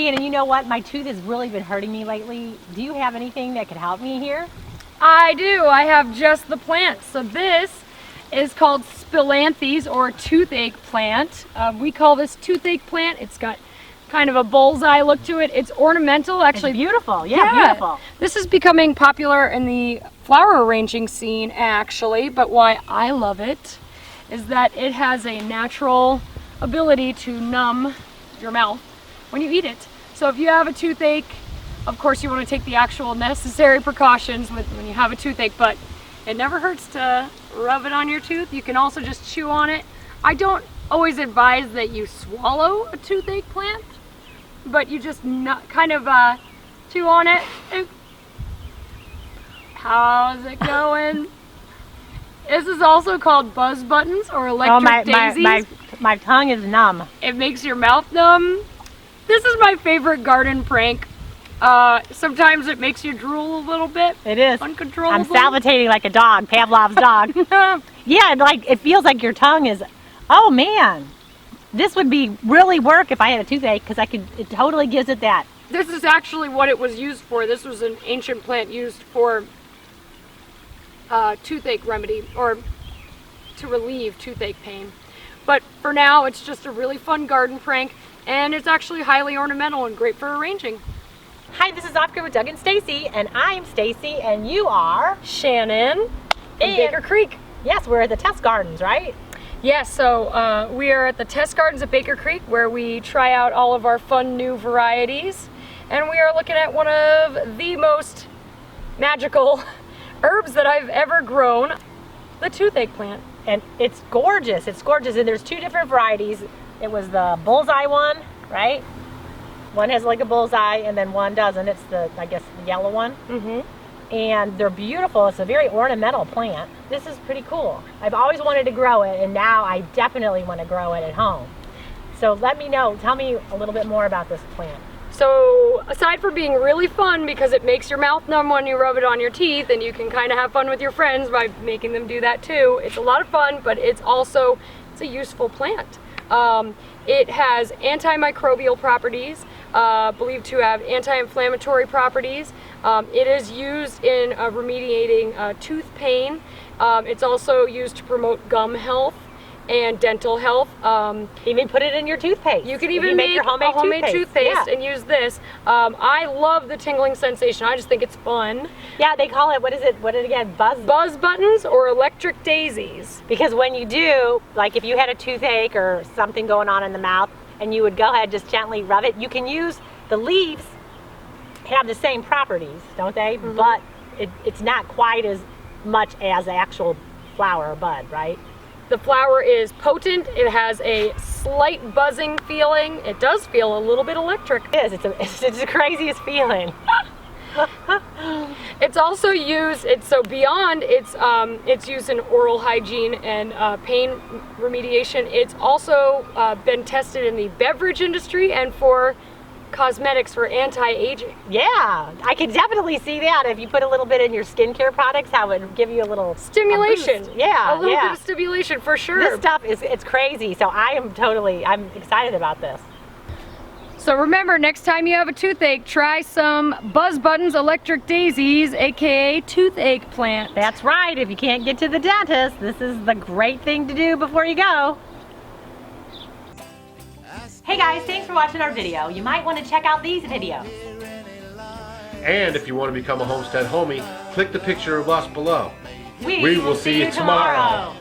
Shannon, you know what? My tooth has really been hurting me lately. Do you have anything that could help me here? I do. I have just the plant. So this is called Spilanthes, or toothache plant. We call this toothache plant. It's got kind of a bullseye look to it. It's ornamental, actually. It's beautiful. Yeah, beautiful. This is becoming popular in the flower arranging scene, actually. But why I love it is that it has a natural ability to numb your mouth when you eat it. So if you have a toothache, of course you want to take the actual necessary precautions when you have a toothache, but it never hurts to rub it on your tooth. You can also just chew on it. I don't always advise that you swallow a toothache plant, but you just kind of chew on it. How's it going? This is also called buzz buttons or electric daisies. My tongue is numb. It makes your mouth numb. This is my favorite garden prank. Sometimes it makes you drool a little bit. It is. Uncontrollable. I'm salivating like a dog, Pavlov's dog. Yeah, like it feels like your tongue is, oh man. This would be really work if I had a toothache, because it totally gives it that. This is actually what it was used for. This was an ancient plant used for toothache remedy, or to relieve toothache pain. But for now, it's just a really fun garden prank, and it's actually highly ornamental and great for arranging. Hi, this is Off Grid with Doug and Stacy, and I'm Stacy, and you are Shannon from Baker Creek. Yes, we're at the test gardens, right? Yes, so we are at the test gardens at Baker Creek, where we try out all of our fun new varieties, and we are looking at one of the most magical herbs that I've ever grown, the toothache plant. And it's gorgeous. It's gorgeous, and there's two different varieties. It was the bullseye one, right? One has like a bullseye, and then one doesn't. It's the, I guess, the yellow one. Mm-hmm. And they're beautiful. It's a very ornamental plant. This is pretty cool. I've always wanted to grow it, and now I definitely want to grow it at home. So let me know. Tell me a little bit more about this plant. So aside from being really fun because it makes your mouth numb when you rub it on your teeth, and you can kind of have fun with your friends by making them do that too, it's a lot of fun, but it's a useful plant. It has antimicrobial properties, believed to have anti-inflammatory properties. It is used in remediating tooth pain. It's also used to promote gum health and dental health. Even put it in your toothpaste. You can even make your homemade toothpaste and use this. I love the tingling sensation. I just think it's fun. Yeah, they call it, what is it again? Buzz buttons or electric daisies. Because when you do, like if you had a toothache or something going on in the mouth, and you would go ahead, just gently rub it, you can use the leaves, have the same properties, don't they? Mm-hmm. But it's not quite as much as the actual flower or bud, right? The flower is potent. It has a slight buzzing feeling. It does feel a little bit electric. It is. It's the craziest feeling. It's also used. It's used in oral hygiene and pain remediation. It's also been tested in the beverage industry and for cosmetics for anti-aging. Yeah, I can definitely see that. If you put a little bit in your skincare products, how it would give you a little stimulation. Yeah, a little bit of stimulation for sure. This stuff it's crazy. So I'm excited about this. So remember, next time you have a toothache, try some Buzz Buttons Electric Daisies, aka toothache plant. That's right. If you can't get to the dentist, this is the great thing to do before you go. Hey guys, thanks for watching our video. You might want to check out these videos. And if you want to become a Homestead homie, click the picture of us below. We will see you tomorrow.